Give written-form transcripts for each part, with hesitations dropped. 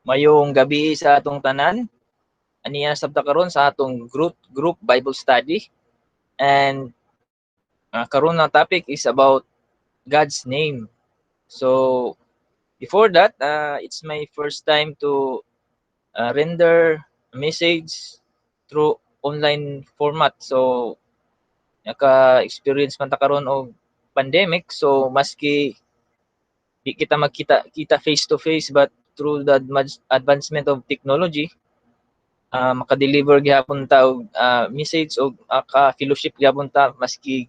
Mayong gabi sa atong tanan. Aniya sabta karon sa atong group Bible study. And karon na topic is about God's name. So before that, it's my first time to render a message through online format. So naka-experience man ta karon og pandemic, so maski di kita magkita face to face, but through the advancement of technology, maka-deliver gyapon ta og message o ka-fellowship gyapon ta maski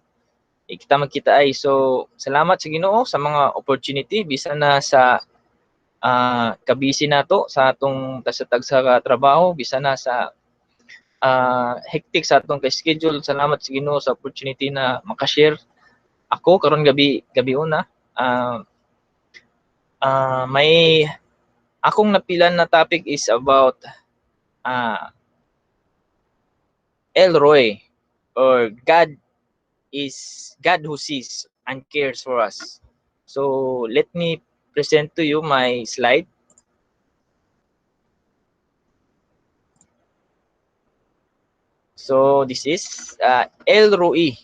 kita magkita ay. So salamat sa Ginoo sa mga opportunity bisan na sa kabisi nato sa atong tasatag sa trabaho, bisan na sa hectic sa atong schedule. Salamat sa Ginoo sa opportunity na maka-share ako karon gabi una. May akong napilan na topic is about Elroy, or God who sees and cares for us. So let me present to you my slide. So this is Elroy.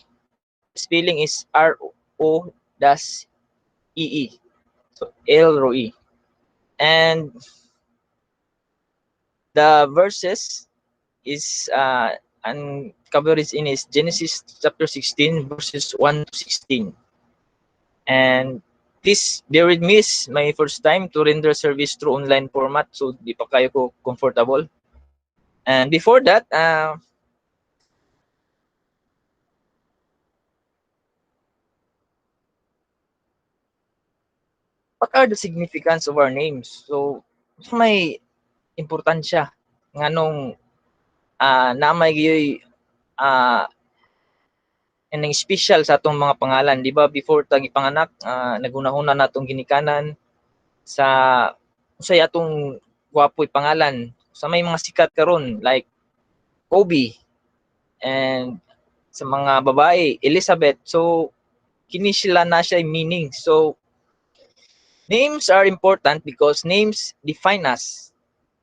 Spelling is R-O-E-E. So Elroy. And the verses is and coverage in is Genesis chapter 16 verses 1 to 16. And please bear with me, it's my first time to render service through online format, so di pa kayo ko comfortable. And before that, what are the significance of our names? So may importansya nganong namay gyud and special sa atong mga pangalan, di ba? Before ta gipanganak, naghunahuna natong ginikanan sa usay atong gwapoy pangalan. Sa may mga sikat karon like Kobe, and sa mga babae Elizabeth. So kini sila na siya meaning. So names are important because names define us.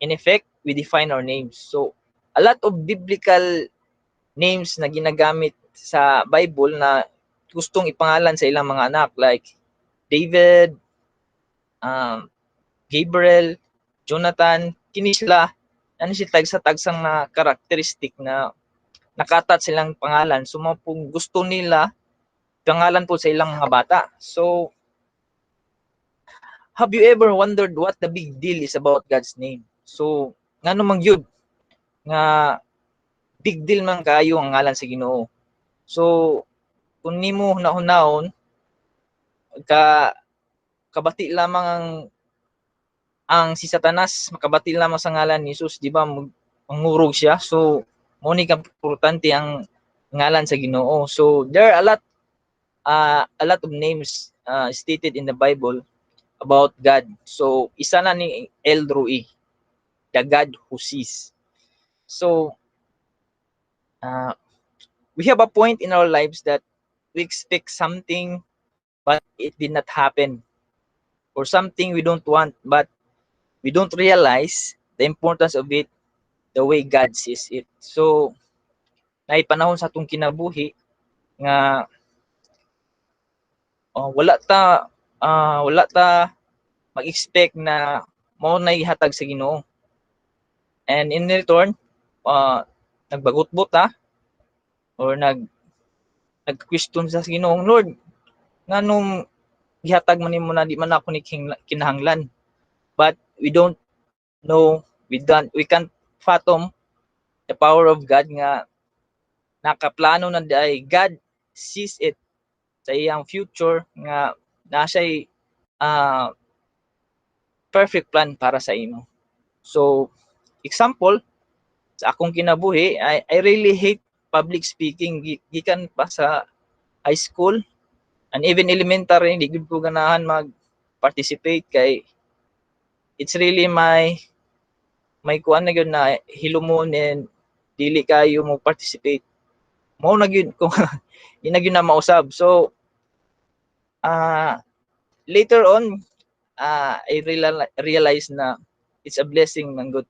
In effect, we define our names. So a lot of biblical names na ginagamit sa Bible na gustong ipangalan sa ilang mga anak, like David, Gabriel, Jonathan. Kini sila ano si tagsang na karakteristik na nakatat silang pangalan. So mo pong gusto nila pangalan po sa ilang mga bata. So have you ever wondered what the big deal is about God's name? So ngano man gyud nga big deal man kaayo ang ngalan sa Ginoo. So kung nimo hunahunahon kabati lamang ang si Satanas, makabati lamang sa ngalan ni Jesus, di ba? Mangurog siya. So mo ni importante ang ngalan sa Ginoo. So there are a lot of names stated in the Bible about God. So isa na ni Elroy, the God who sees. So we have a point in our lives that we expect something but it did not happen, or something we don't want but we don't realize the importance of it the way God sees it. So naipanahon sa atong kinabuhi nga wala ta mag-expect na mao na ihatag sa Ginoo. And in return, nagbagot-bot or nag-question sa Ginoong, Lord, nganong gihatag man nimo na di man ako ni kinahanglan. But we don't know, we can't fathom the power of God nga nakaplano na day God sees it sa iyang future nga nasa'y perfect plan para sa imo. So example sa akong kinabuhi, I really hate public speaking gikan pa sa high school and even elementary. Hindi gud ko ganahan mag-participate kay it's really my kuan na gyud na hilumon and dili kayo mo participate. Mao na gyud ko di na gyud na mausab. So later on I realize na it's a blessing man good.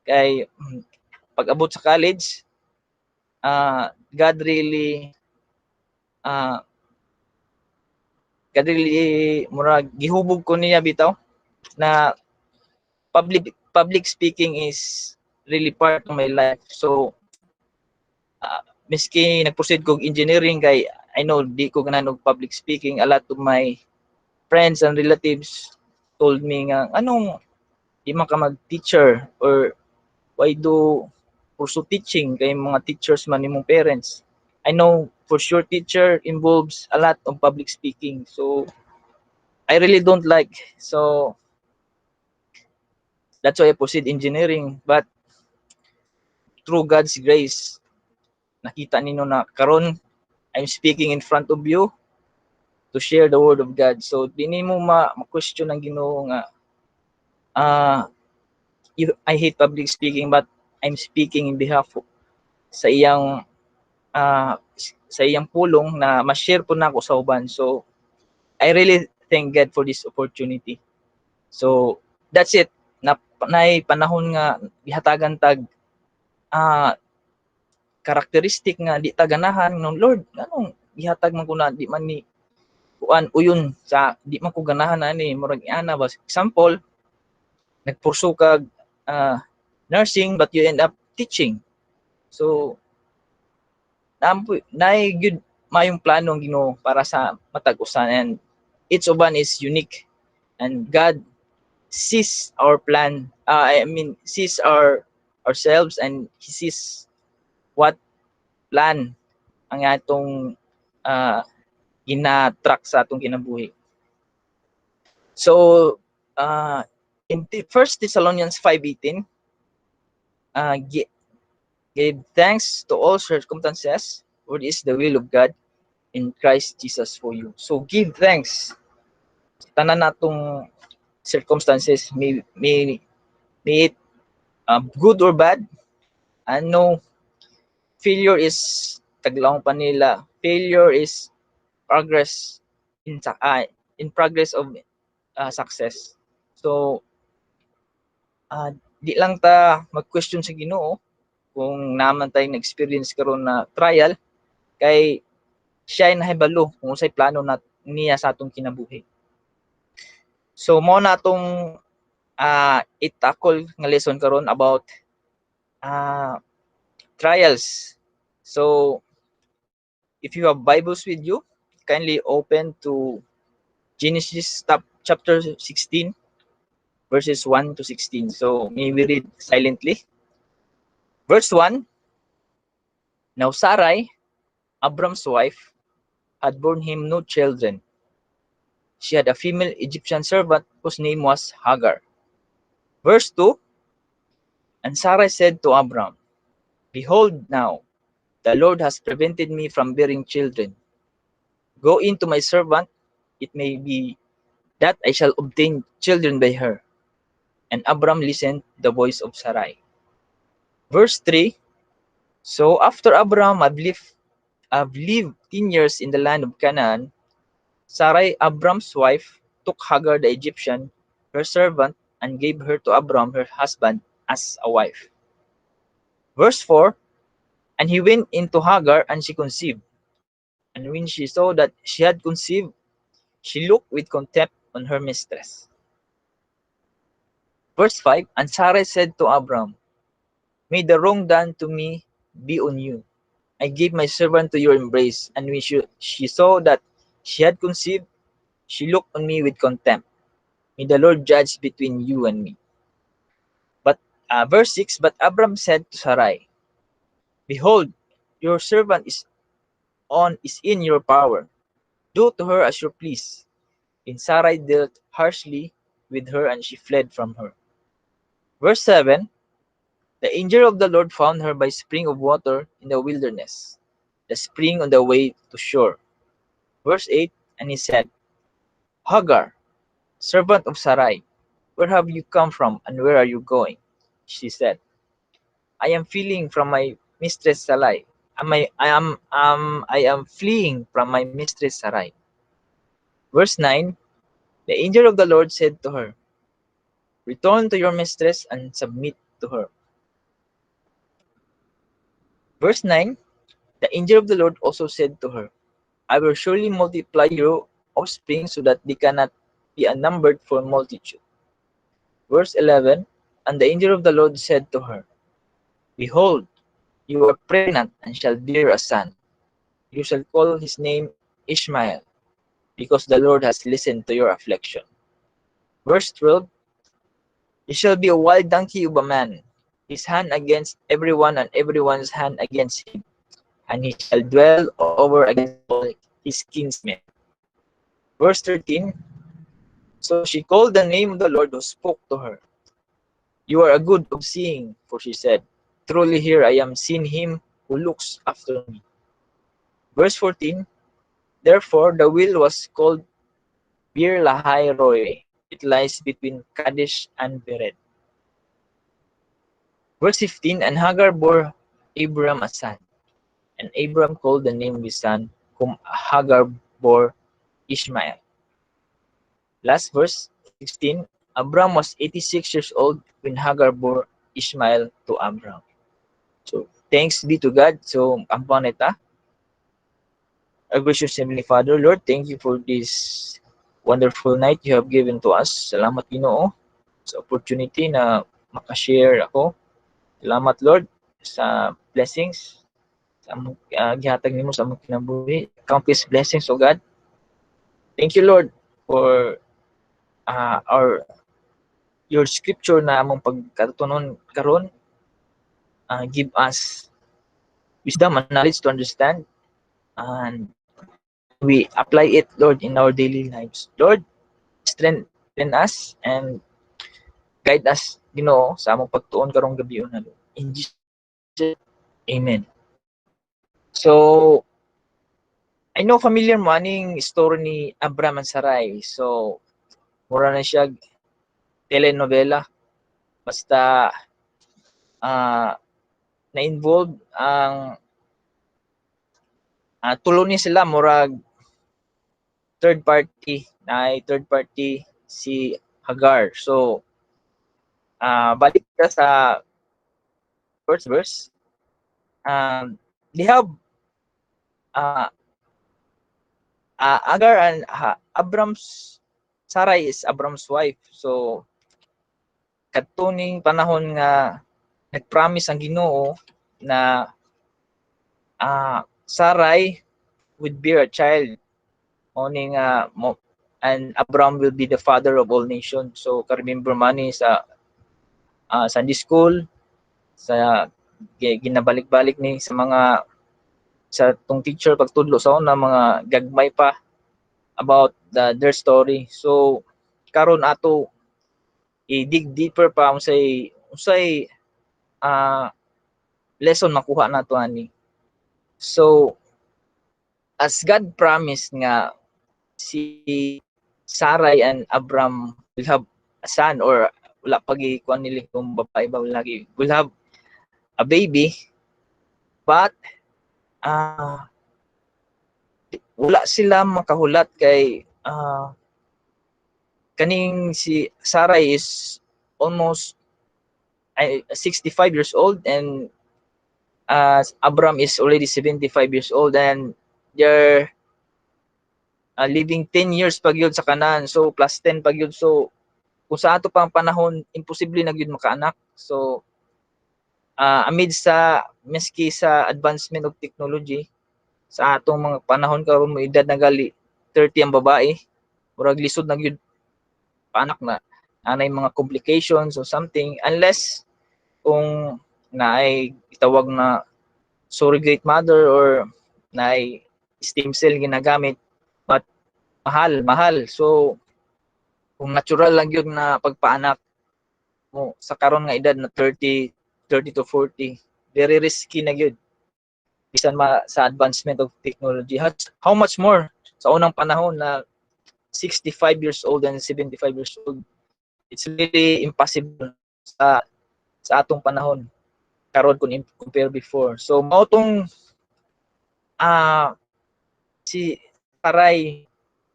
Kay pag abot sa college, God really uh, murag gihubog ko niya bitaw na public speaking is really part of my life. So miski nag-proceed kog engineering kay I know di ko ganan og public speaking, a lot of my friends and relatives told me nga anong di man ka mag-teacher or why do pursue teaching kay mga teachers man imong parents. I know for sure teacher involves a lot of public speaking. So I really don't like. So that's why I proceed engineering. But through God's grace, nakita ninyo na karon I'm speaking in front of you to share the word of God. So di mo ma-question ang Ginoo nga I hate public speaking but I'm speaking in behalf of, sa iyang pulong na ma-share po na ako sa uban. So I really thank God for this opportunity. So that's it. Nay panahon nga gihatagan tag karakteristik nga di taganahan ng Lord. Anong gihatag man ko na di man ni kuan uyon sa di man ko ganahan ani murag ana ba example nagpursu kag nursing but you end up teaching. So nay good mayong plano ang Ginoo para sa matag usan, and each uban is unique and God sees our plan. Sees ourselves and He sees what plan ang atong gina-track sa atong kinabuhi. So in First Thessalonians 5:18, give thanks to all circumstances, for it is the will of God in Christ Jesus for you. So give thanks. Tanan natong circumstances, may it good or bad. I know failure is taglaong pa nila. Failure is progress in progress of success. So di lang ta mag-question sa Ginoo kung naman tayong na-experience karon na trial, kay siya ay nahibalo kung unsay plano niya sa atong kinabuhi. So mo na atong itakol nga lesson karon about trials. So if you have Bibles with you, kindly open to Genesis chapter 16 verses 1 to 16. So may we read silently. Verse 1, now Sarai, Abram's wife, had borne him no children. She had a female Egyptian servant whose name was Hagar. Verse 2, and Sarai said to Abram, behold now, the Lord has prevented me from bearing children. Go in to my servant, it may be that I shall obtain children by her. And Abram listened to the voice of Sarai. Verse 3, so after Abram had lived 10 years in the land of Canaan, Sarai, Abram's wife, took Hagar the Egyptian, her servant, and gave her to Abram, her husband, as a wife. Verse 4, and he went into Hagar, and she conceived. And when she saw that she had conceived, she looked with contempt on her mistress. Verse 5, and Sarai said to Abram, may the wrong done to me be on you. I gave my servant to your embrace, and when she saw that she had conceived, she looked on me with contempt. May the Lord judge between you and me. But verse 6, but Abram said to Sarai, behold, your servant is in your power. Do to her as you please. And Sarai dealt harshly with her, and she fled from her. Verse 7, the angel of the Lord found her by spring of water in the wilderness, the spring on the way to shore. Verse 8, and he said, Hagar, servant of Sarai, where have you come from, and where are you going? She said, I am fleeing from my mistress Sarai. I am fleeing from my mistress Sarai. Verse 9, the angel of the Lord said to her, Return to your mistress and submit to her. Verse 9, the angel of the Lord also said to her, I will surely multiply your offspring so that they cannot be unnumbered for multitude. Verse 11, and the angel of the Lord said to her, Behold, you are pregnant and shall bear a son. You shall call his name Ishmael, because the Lord has listened to your affliction. Verse 12, he shall be a wild donkey of a man, his hand against everyone and everyone's hand against him, and he shall dwell over against all his kinsmen. Verse 13, so she called the name of the Lord who spoke to her. You are a good of seeing, for she said, truly here I am seeing him who looks after me. Verse 14, therefore the well was called Bir Lahai Roi. It lies between Kadesh and Bered. Verse 15, and Hagar bore Abram a son, and Abram called the name of his son, whom Hagar bore Ishmael. Last verse, 16, Abram was 86 years old when Hagar bore Ishmael to Abram. So, thanks be to God. So, ang panita, our gracious Heavenly Father, Lord, thank you for this wonderful night you have given to us. Salamat, Ginoo, sa opportunity na makashare ako. Salamat, Lord, sa blessings, sa gihatag nimo sa among kinabuhi. Countless blessings, O God. Thank you, Lord, for your scripture na among pagkatunon karon. Give us wisdom and knowledge to understand, and we apply it, Lord, in our daily lives. Lord, strengthen us and guide us, Ginoo, sa among pagtuon karong gabi na, Lord. In Jesus, Amen. So, I know familiar mo aning story ni Abram and Sarai. So, mura na siya telenovela. Basta na-involve ang tulo ni sila murag third party si Hagar. So balik ka sa first verse. They have Hagar and Sarai is Abram's wife. So katuning panahon nga nagpromise ang Ginoo na Sarai would bear a child, owning and Abram will be the father of all nations. So ka-remember mani sa Sunday school, sa ginabalik-balik ni sa mga sa tong teacher pagtudlo sa una mga gagmay pa about their story. So karon ato i-dig deeper pa unsay lesson makuha nato ani. So as God promised nga si Sarai and Abram will have a son, or wala pagi kuan nila kung babae ba lagi will have a baby, but wala sila makahulat kay kaning si Sarai is almost 65 years old, and Abram is already 75 years old, and they're living 10 years pag yun sa kanan. So plus 10 pag yun. So kung sa ato pang panahon imposible na gyud makaanak. So amid sa meski sa advancement of technology sa atong mga panahon karon mo edad na gali 30 ang babae, murag lisod na gyud paanak na anay mga complications or something, unless kung naay itawag na surrogate mother or naay stem cell ginagamit, but mahal. So kung natural lang yun na pagpaanak mo sa karon nga edad na 30 to 40, very risky na yun bisan sa advancement of technology. How much more sa unang panahon na 65 years old and 75 years old. It's really impossible sa atong panahon karon kung compare before. So mao tong si Sarai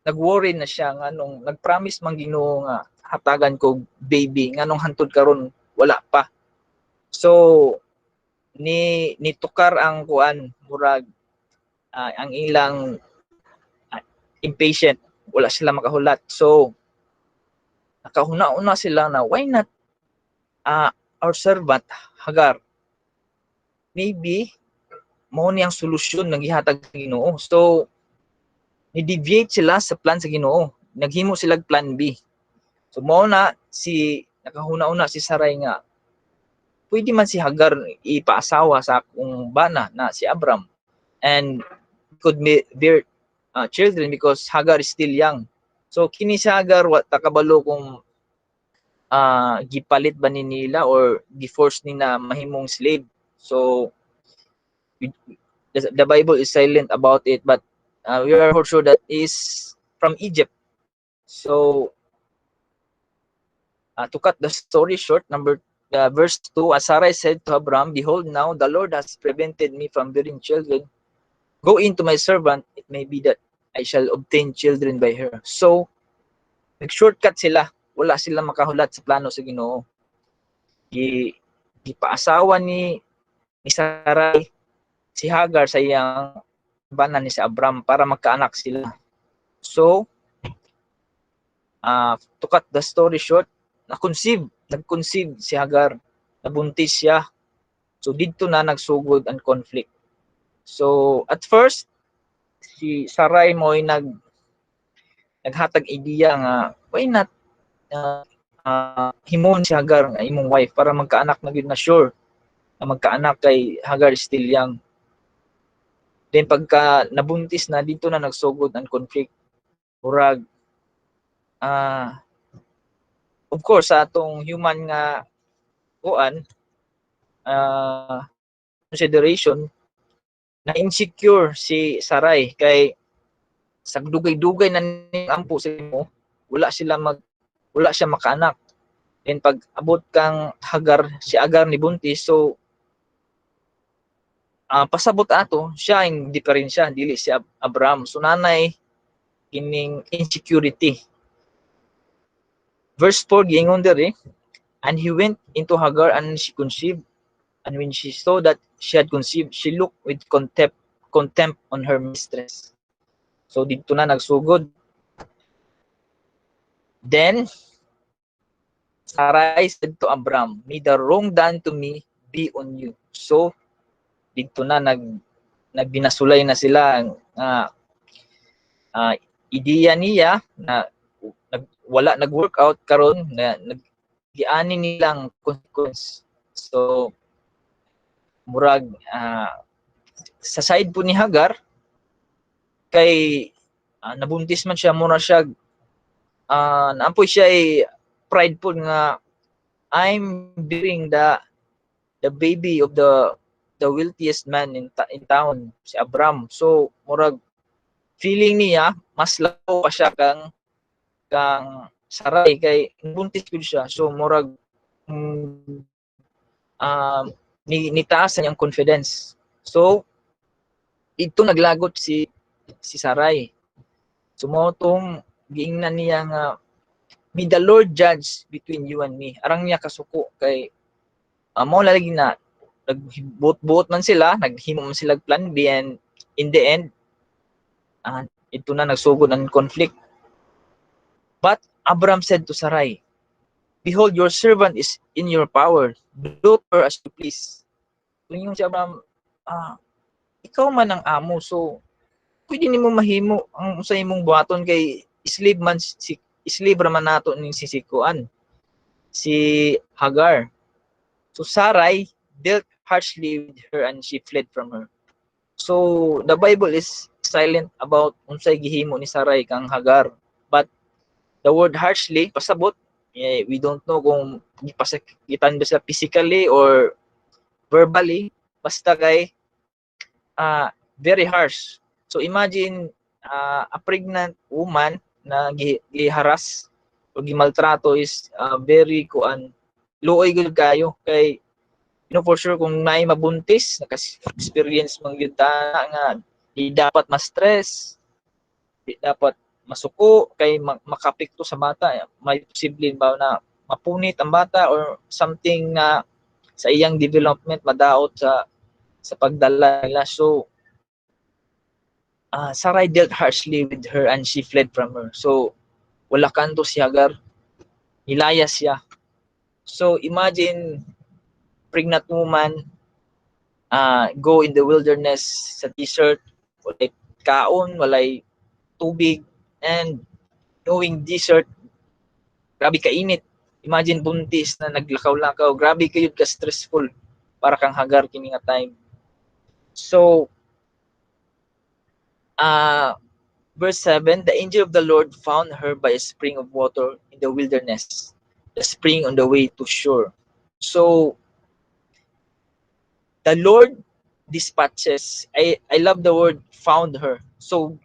nag-worry na siya nganong nag-promise man Ginoo nga hatagan ko baby nganong hantud karon wala pa. So ni tukar ang kuan murag ang ilang impatient, wala sila makahulat. So nakahuna-una sila na why not our servant Hagar, maybe mao ni ang solusyon nga gihatag sa Ginoo. So ni-deviate sila sa plan sa Ginoo, naghimo sila plan B. So mao na nakahuna-una si Sarai nga pwede man si Hagar ipaasawa sa akong bana na si Abram and could bear children because Hagar is still young. So kini si Hagar wa takabalo kung gipalit ba ni nila or gi-force ni na mahimong slave. So the Bible is silent about it, but we are for sure that is from Egypt. So to cut the story short, verse 2, as Sarai said to Abram, behold, now the Lord has prevented me from bearing children. Go into my servant, it may be that I shall obtain children by her. So nag-shortcut sila, wala sila makahulat sa plano sa Ginoo. Gipaasawa ni Sarai si Hagar sa iyang bana ni si Abram para magkaanak sila. So to cut the story short, nag-conceive si Hagar, nabuntis siya. So dito na nagsugod ang conflict. So at first si Sarai mo ay naghatag ideya nga why not himon si Hagar nga imong wife para magkaanak na gyud na sure na magkaanak kay Hagar still young. Then pagka nabuntis na dito na nagsugod ang conflict. Murag of course sa atong human nga kuan consideration na insecure si Sarai kay sa dugay-dugay na ning ampo sa mo wala siya makaanak. Then pag abot kang si Hagar ni buntis, so pasabot ato siya ang diferensya dili si Abraham. So nanay kining insecurity. Verse 4 giingon diri, and he went into Hagar and she conceived, and when she saw that she had conceived, she looked with contempt on her mistress. So dito na nagsugod. Then Sarai said to Abram, may the wrong done to me be on you. So dito na nagbinasulay na sila ideya niya na wala nag-workout karon na giani nilang consequence. So murag sa side po ni Hagar kay nabuntis man siya, mura siya naampoy siya ay prideful nga I'm bearing the baby of the wealthiest man in town, si Abram. So murag feeling niya mas layo pa siya kang Sarai kay buntis gud siya. So murag nitaas niyang confidence. So ito naglagot si Sarai. So mo tong giingnan niya nga may the Lord judge between you and me. Arang niya kasuko kay mao lagi na nagbuot-buot man sila, naghimo man sila plan B, and in the end ito na nagsugod ang conflict. But Abram said to Sarai, behold, your servant is in your power. Do her as you please. Yung si Abram, ikaw man ang amo, so pwede nimo mahimo ang sa imong buhaton kay slave raman nato ning sisikuan si Hagar. So Sarai dealt harshly with her and she fled from her. So the Bible is silent about unsay gihimo ni Sarai kang Hagar, but the word harshly pasabot, we don't know kung gipasakitan ba siya physically or verbally, basta kay very harsh. So imagine a pregnant woman na giharas o gimaltrato is very luoy gud kayo kay for sure kung naay mabuntis, naka-experience man gyud ta nga di dapat ma-stress, di dapat masuko kay makapikto sa bata. May posible ba na mapunit ang bata or something na sa iyang development madaot sa pagdala nila. So Sarai dealt harshly with her and she fled from her. So wala kanto si Hagar, nilayas siya. So imagine pregnant woman go in the wilderness sa desert, walay kaon, walay tubig, and knowing desert, grabe kainit. Imagine buntis na naglakaw-lakaw, grabe kayo ka stressful para kang Hagar kini nga time. So verse 7, the angel of the Lord found her by a spring of water in the wilderness, the spring on the way to shore. So the Lord dispatches, I love the word found her. So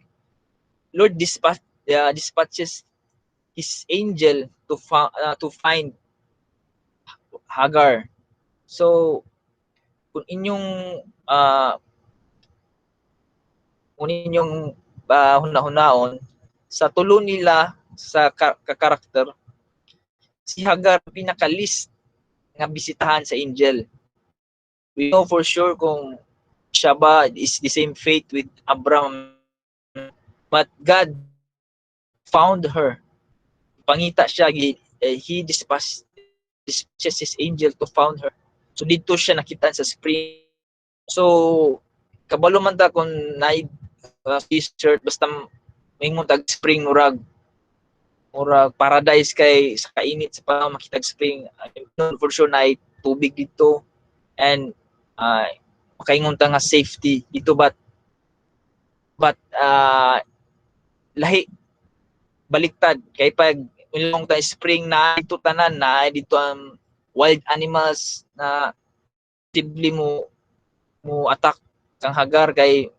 Lord dispatches his angel to find Hagar. So kung inyong hunahunaon sa tulo nila sa karakter, si Hagar pinaka-least nga bisitahan sa angel. We know for sure kung siya ba is the same fate with Abraham, but God found her. Pangita siya, he dispatches his angel to found her. So dito siya nakita sa spring. So kabalo man ta kung t-shirt basta may tag spring murag paradise kay sa kainit sa pa makita spring. For sure na tubig dito and makaingon ta nga safety dito, but lahi baliktad kay pag ilong ta spring na dito tanan na dito ang wild animals na posible mo attack kang Hagar kay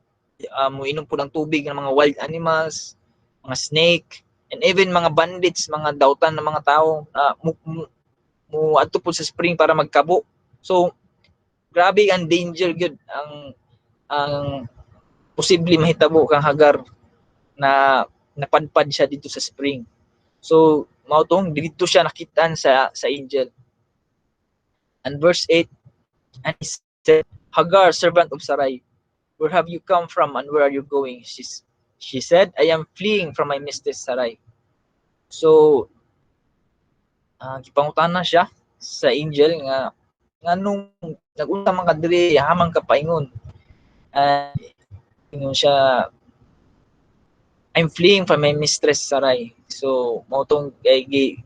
mo inom po ng tubig ng mga wild animals, mga snake, and even mga bandits, mga dautan ng mga tao mo adto po sa spring para magkabo. So grabe ang danger gyud ang posible mahitabo kang Hagar na napadpad siya dito sa spring. So mao tong dito siya nakitaan sa angel. And verse 8, and he said, Hagar, servant of Sarai, where have you come from and where are you going? She said, I am fleeing from my mistress Sarai. So gipangutana siya sa angel nga nganong nag-unta man ka diri hamang ka paingon. Ingon siya, I'm fleeing from my mistress Sarai. So mao tong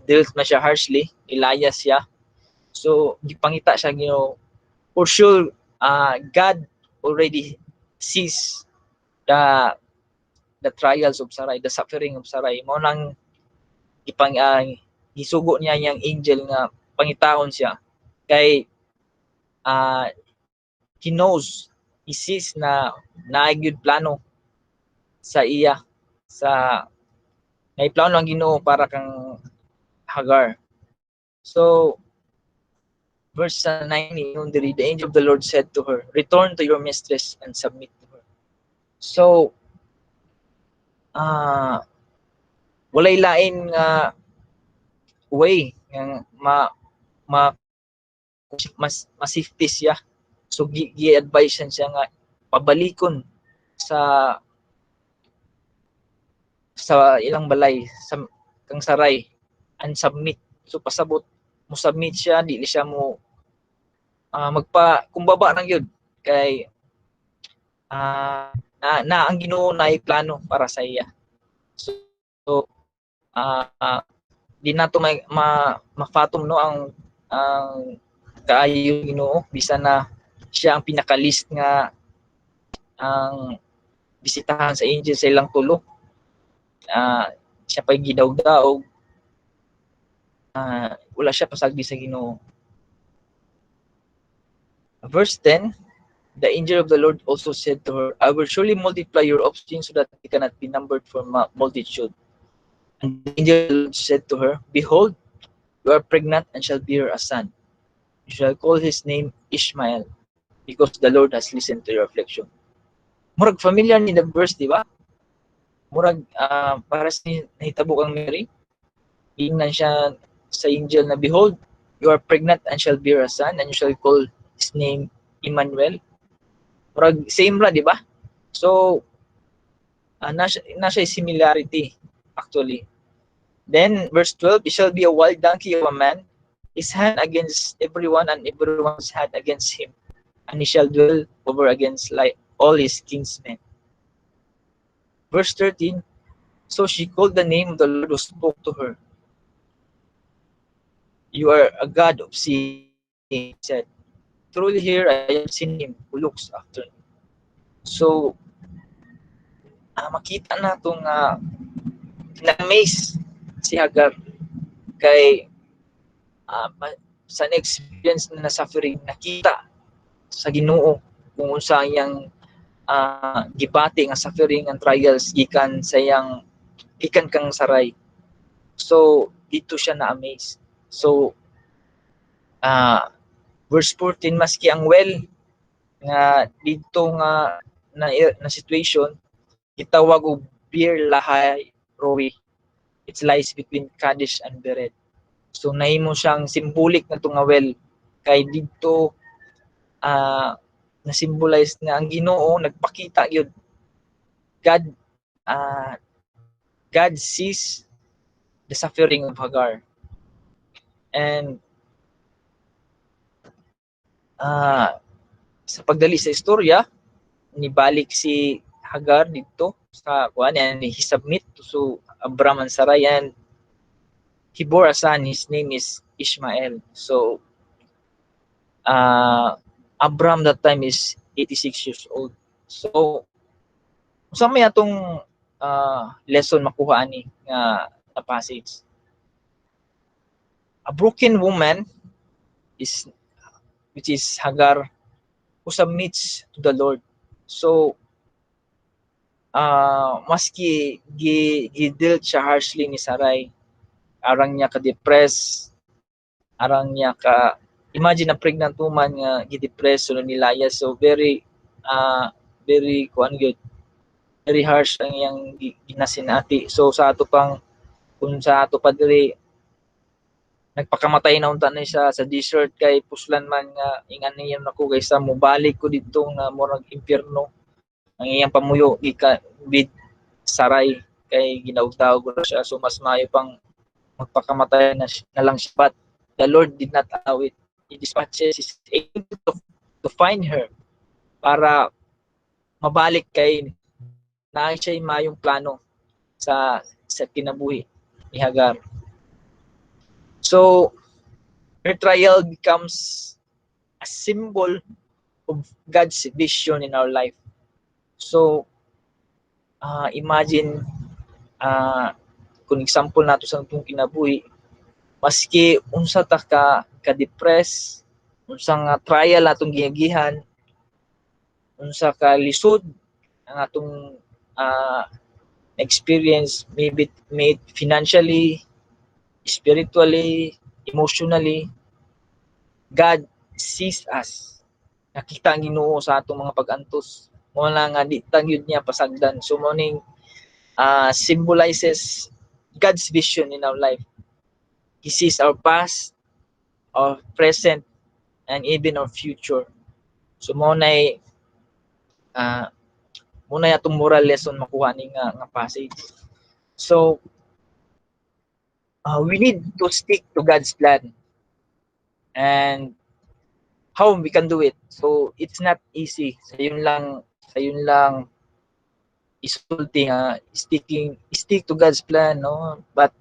dealt na siya harshly, ilayas siya. So gipangita siya for sure God already sees the trials of Sarai, the suffering of Sarai. Mao nang gisugo niya yang angel nga pangitaon siya kay he knows, he sees na naayod plano sa iya, sa may plano ang Ginoo para kang Hagar. So verse 9, the angel of the Lord said to her, return to your mistress and submit to her. So walay lain nga way nga mas safety siya. So gi-advise siya nga pabalikon sa ilang balay sa kang Sarai and submit. So pasabot mo submit siya, di siya mo kumbaba nang yun kay na ang Ginoo na plano para sa iya. So di nato mafatom no ang kaayo Ginoo bisan na siya ang pinaka-list nga ang bisitahan sa angel sa ilang tulo. Siya pa'y gidawdaog, wala siya pasagdi sa Ginoo. Verse 10, the angel of the Lord also said to her, I will surely multiply your offspring so that they cannot be numbered for multitude. And the angel of the Lord said to her, behold, you are pregnant and shall bear a son. You shall call his name Ishmael, because the Lord has listened to your affliction. Murag familiar ni the verse, di ba? murag para sa nahitabo kang Mary, ingnan siya sa angel na, behold, you are pregnant and shall bear a son, and you shall call his name Emmanuel. Murag same ra, di ba? So nasa similarity actually. Then verse 12, it shall be a wild donkey of a man, his hand against everyone and everyone's hand against him, and he shall dwell over against like all his kinsmen. Verse 13, so she called the name of the Lord who spoke to her. You are a God of seeing, he said. Truly here I have seen him who looks after me. So, makita na itong na-amaze si Hagar kay sa experience na suffering, nakita sa Ginoo kung unsa iyang gibati nga suffering and trials gikan sa iyang gikan kang saray. So dito siya na-amaze. So verse 14, maski ang well nga dito nga na situation gitawag og Bir Lahai Roi. It lies between Kadesh and Bered. So nahimo siyang symbolic na nga well kay dito na-symbolize nga ang Ginoo nagpakita gyud. God sees the suffering of Hagar. And sa pagdali sa istorya, nibalik si Hagar dito sa kuan, and he submit to Abram and Sarai, and he bore a son. His name is Ishmael. So Abram that time is 86 years old. So sa may atong lesson makuha ani nga passage. A broken woman which is Hagar, who submits to the Lord. So maski gidealt siya harshly ni Sarai, arang niya ka-depress, arang niya ka, imagine na pregnant woman nga gi-depress so nilaya, so very good, very harsh ang iyang ginasinati. So sa ato pang kung sa ato pa diri nagpakamatay na unta na siya sa desert kay puslan man nga ingan niya nako kaysa mobalik ko dito nga murag impyerno ang iyang pamuyo ika with Sarai kay ginawtaw ko siya. So mas maayo pang magpakamatay na lang siya, but the Lord did not allow it. He dispatches his angel to find her para mabalik kay na siya mayong plano sa kinabuhi ni Hagar. So her trial becomes a symbol of God's vision in our life. So imagine kung example nato sa itong kinabuhi, maski unsa ta ka-depress, unsa nga trial atong gihagihan, unsa ka lisod ang atong experience, maybe financially, spiritually, emotionally, God sees us. Nakita ang Ginoo sa atong mga pag-antos. Mo na nga di tangyud niya pasagdan. So morning symbolizes God's vision in our life. He sees our past, our present, and even our future. So mo na atong moral lesson makuha ni nga passage. So we need to stick to God's plan. And how we can do it? So it's not easy. Sayon lang isulti stick to God's plan, no? But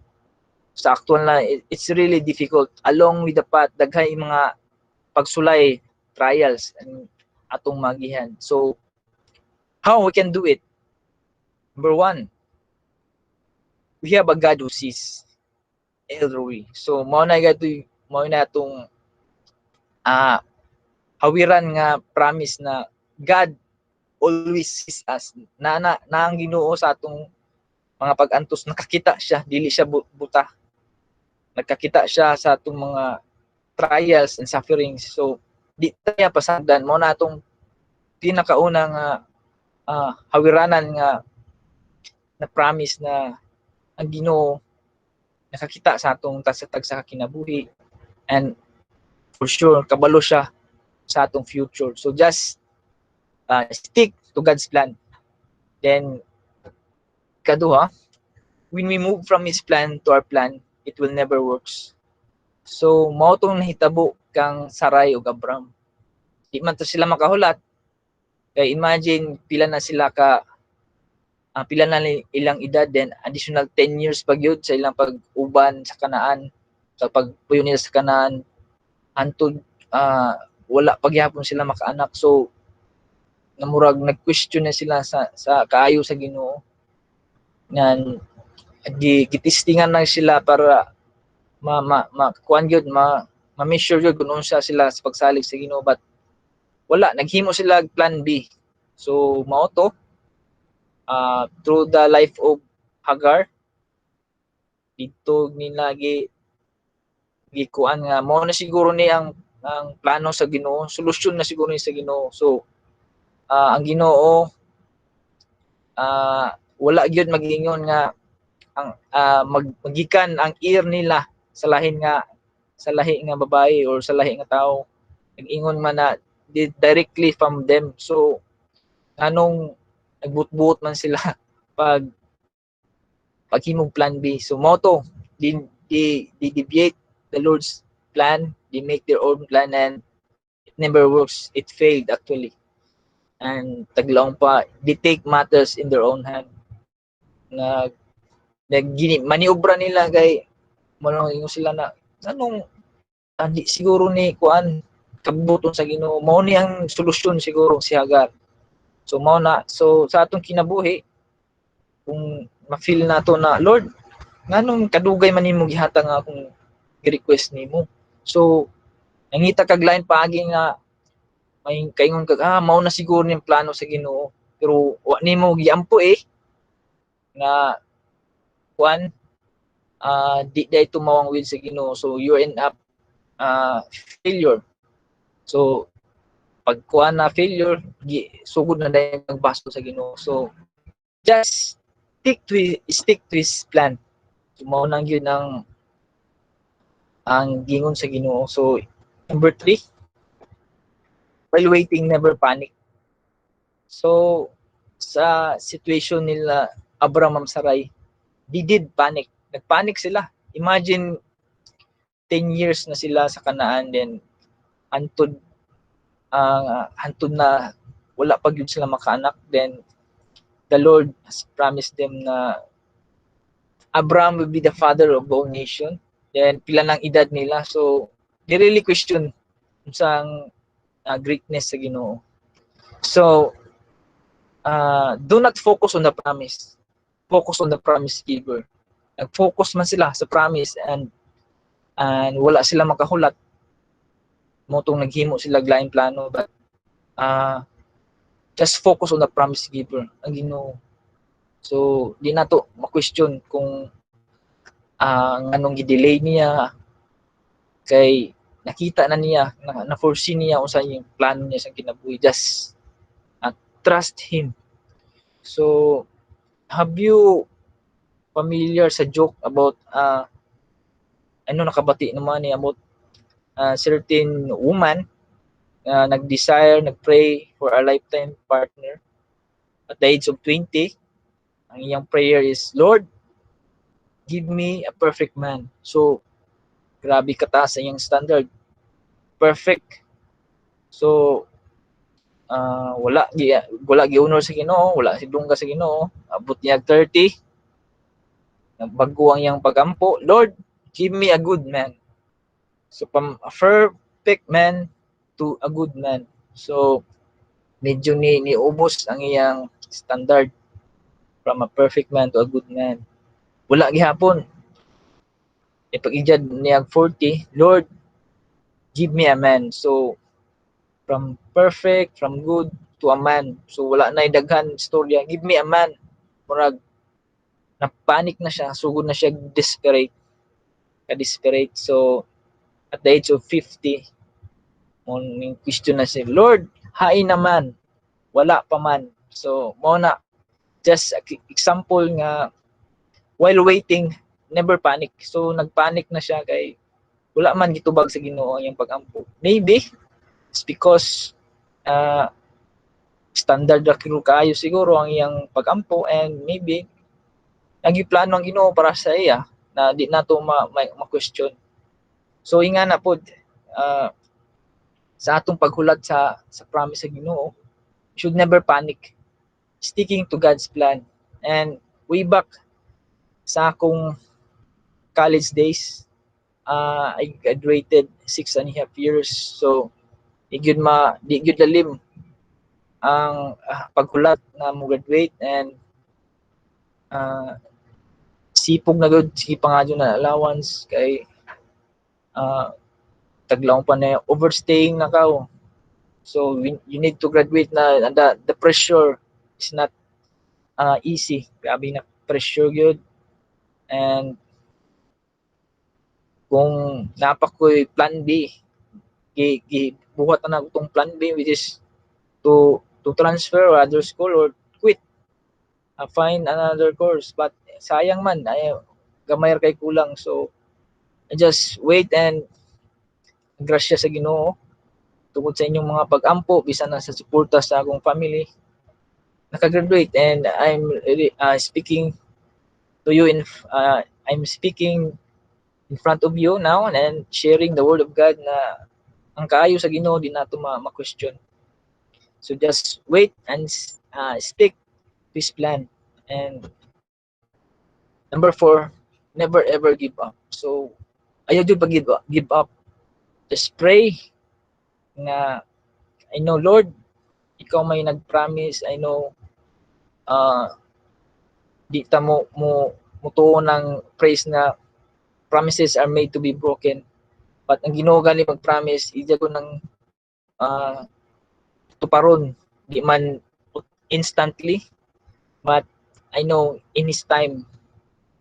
sa actual na it's really difficult. Along with the path, daghay mga pagsulay, trials and atong magihan. So how we can do it? Number one, we have a God who sees. Elroy. So mao na atong hawiran nga promise na God always sees us. Na ang Ginoo sa atong mga pag-antos, nakakita siya, dili siya buta. Nagkakita siya sa atong mga trials and sufferings. So di tayo pasagdan. Mao na atong pinakauna nga hawiranan nga na promise na ang Ginoo nakakita sa atong tasatag sa kinabuhi, and for sure kabalo siya sa atong future. So just stick to God's plan. Then kaduha, when we move from His plan to our plan, it will never works. So mao tong nahitabo kang Sarai ug Abram. Di man to sila makahulat. Kay imagine pila na sila ka pila na ilang edad, then additional 10 years pa gyud sa ilang pag-uban sa Kanaan, sa pagpuyo nila sa Kanaan, hantod wala pagyapon sila makaanak. So namurag nag-question na sila sa kaayo sa Ginoo, ngan gitistingan na sila para kuan gyud ma-measure gyud kung unsa sila sa pagsalig sa Ginoo, but wala, naghimo sila plan B. So mao to, through the life of Hagar, dito nila gikuan nga mao na siguro ni ang plano sa Ginoo, solusyon na siguro ni sa Ginoo. So ang Ginoo wala gyud mag-ingon nga ang magikan ang ear nila sa lahi nga babae or sa lahi nga tao. Nag-ingon man na directly from them. So anong nagbut-buot man sila paghimong plan B. So mao to, they deviate the Lord's plan, they make their own plan, and it never works. It failed actually. And taglaong pa, they take matters in their own hand. Maniobra nila kay manong sila na anong di siguro ni kuan kabuton sa Ginoo, mao ni ang solusyon siguro si Hagar. So mao na, so sa atong kinabuhi, kung ma-feel nato na Lord, nganong kadugay man nimo gihatag nga akong request nimo. So nangita kag lain paagi nga may kaingon kag mao na siguro ning plano sa Ginoo, pero wa nimo giampo nga kuan di day tumawang will sa Ginoo. So you end up failure. So pag kuan na failure, sugod na dahil magbasto sa Ginoo. So just stick to His plan. So mao nang yun ang gingon sa Ginoo. So number 3, while waiting, never panic. So sa situation nila Abraham, Sarai, they did panic. Nagpanic sila. Imagine 10 years na sila sa Kanaan, then hantod na wala pa gyud sila makaanak. Then the Lord has promised them na Abraham will be the father of all nation. Then pila ng edad nila, so they really question unsang greatness sa Ginoo. So do not focus on the promise, focus on the promise giver. Nag-focus man sila sa promise, and wala sila makahulat, mo tong naghimo sila laing plano, but just focus on the promise giver, ang Ginoo. So di nato ma-question kung nganong gi-delay niya, kay nakita na niya, na-foresee niya unsa yung plano niya sa kinabuhi. Just trust Him. So have you familiar sa joke about nakabati naman ni about certain woman nag-desire, nag-pray for a lifetime partner at the age of 20. Ang iyang prayer is, Lord, give me a perfect man. So grabe kataas sa iyang standard, perfect. So wala gi-honor sa Ginoo, wala si dungga sa Ginoo. Abot niya 30, nagbago ang iyang pagampo, Lord, give me a good man. So from a perfect man to a good man. So medyo niubos ang iyang standard from a perfect man to a good man. Wala gihapon. Pag-ijad niya 40, Lord, give me a man. So from perfect, from good to a man. So wala na daghan storya, give me a man. Murag napanik na siya, sugod na siya desperate. So at the age of 50, morning question na siya, Lord, hain naman, wala pa man. So mo na, just example nga, while waiting, never panic. So nagpanic na siya kay wala man gitubag sa Ginoo ang pag-ampo. Maybe it's because standard ra kayo siguro ang iyang pag-ampo, and maybe nagiplano ang Ginoo para sa iya na di nato ma-question. So inga na pod, sa atong paghulat sa promise sa Ginoo, should never panic, sticking to God's plan. And way back sa akong college days, I graduated 6.5 years. So di gyud lalim ang paghulat na mo graduate, and sipog na gud sige pa nga na allowance kay taglaong pa na overstaying na kao. So you need to graduate na, and the pressure is not easy. Grabe na pressure gyud. And kung napakoy plan B, buhat na itong plan B, which is to transfer or other school or quit, find another course. But sayang man, ay gamay kay kulang. So I just wait and grasya sa Ginoo tungod sa inyong mga pag-ampo bisan na sa suporta sa akong family, nakagraduate. And I'm speaking to you I'm speaking in front of you now and sharing the word of God na ang kaayo sa Ginoo di nato ma-question. So just wait and stick to His plan. And number 4, never ever give up. So ayaw jud pag give up. Just pray nga, I know Lord, ikaw may nag-promise. I know di ta mo tuon ng praise na promises are made to be broken. But ang Ginoo gali mag-promise, ija ko ng tuparon, di man instantly, but I know in His time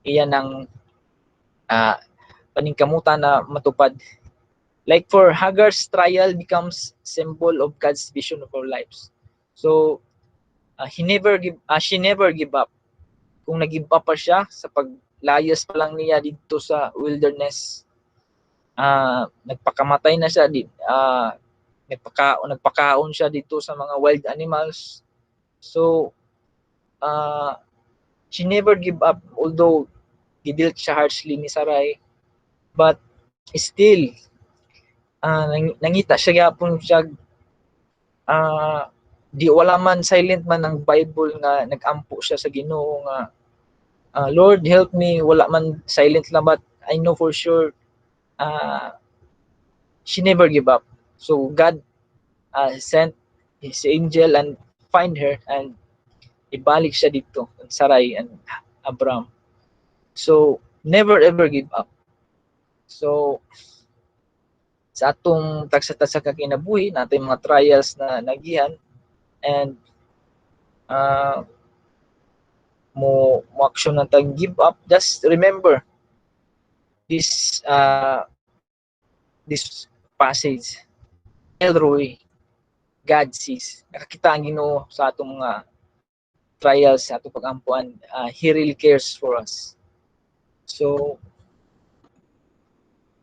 iyan ang paningkamutan na matupad. Like for Hagar's trial becomes symbol of God's vision of our lives. So she never give up. Kung nag-give up pa siya sa paglayas pa lang niya dito sa wilderness, nagpakamatay na siya, nagpakaon siya dito sa mga wild animals. So she never give up, although gidilt siya harshly ni Sarai, but still nangita siya gyapon siya. Di wala man, silent man ang Bible nga nag-ampo siya sa Ginoo nga, Lord help me. Wala man, silent lang, but I know for sure she never give up. So God sent His angel and find her, and ibalik siya dito, Sarai and Abraham. So never ever give up. So sa atong tagsa-tagsa ka kinabuhi natay mga trials na nagihan, and mo action na tag give up, just remember this passage. Elroy, God sees. Nakakita ang Ginoo sa atong mga trials, sa atong pag-ampuan. He really cares for us. So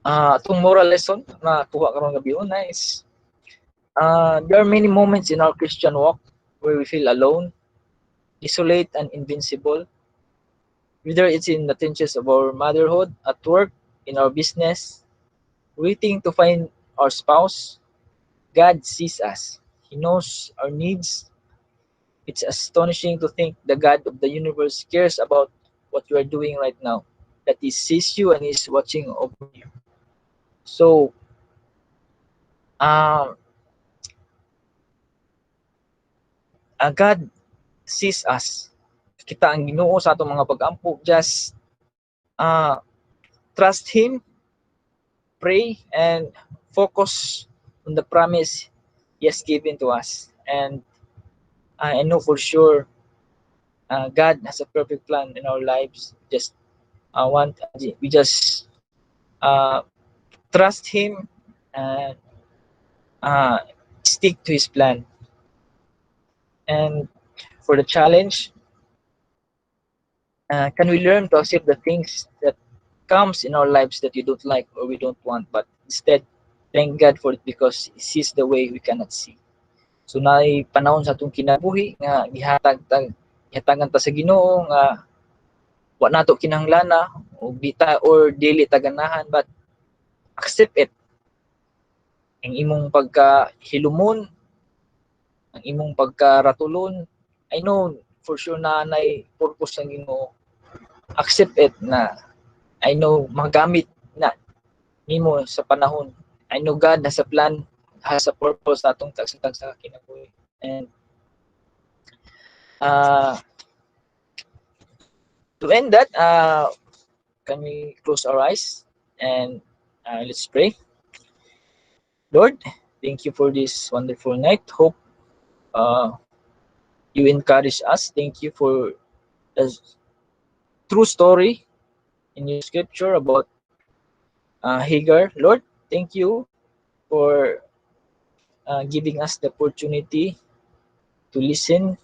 atong moral lesson na kuha karon gabi is there are many moments in our Christian walk where we feel alone, isolate, and invincible. Whether it's in the trenches of our motherhood, at work, in our business, waiting to find our spouse, God sees us. He knows our needs. It's astonishing to think the God of the universe cares about what you are doing right now, that He sees you and is watching over you. So God sees us. Kita ang Ginoo sa atong mga pag-ampo. Just trust Him, pray, and focus on the promise He has given to us. And I know for sure God has a perfect plan in our lives. We just trust Him and stick to His plan. And for the challenge, Can we learn to accept the things that comes in our lives that we don't like or we don't want, but instead thank God for it because He sees the way we cannot see. So naay panahon sa atong kinabuhi nga gihatagan ta sa Ginoo nga wa nato kinahanglan o bita or dili ta ganahan, but accept it. Ang imong pagkahilumon, ang imong pagkaratulon, I know for sure na nay purpose ang Ginoo. Accept it na I know magamit na nimo sa panahon. I know God has a plan, has a purpose sa atong tagsa sa kinabuhi. And to end that, can we close our eyes and let's pray. Lord, thank you for this wonderful night. Hope you encourage us. Thank you for the true story in your scripture about Hagar. Lord, thank you for giving us the opportunity to listen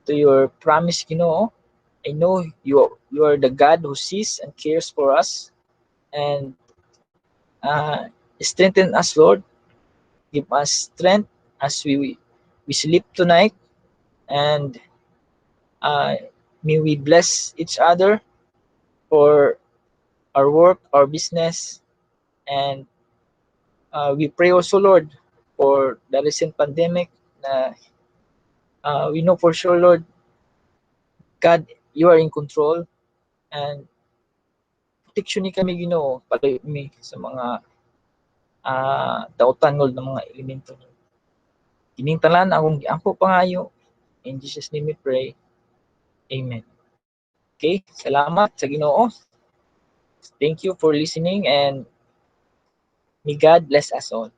to your promise, Ginoo. I know you are the God who sees and cares for us, and strengthen us, Lord. Give us strength as we sleep tonight, and uh, may we bless each other for our work, our business, and we pray also, Lord, for the recent pandemic. We know for sure, Lord, God, you are in control, and protection ni kami, Ginoo, palayo mi sa mga dautan ng mga elemento. Kining talan akong giangko pangayo. In Jesus' name we pray. Amen. Okay, salamat sa Ginoo. Thank you for listening, and may God bless us all.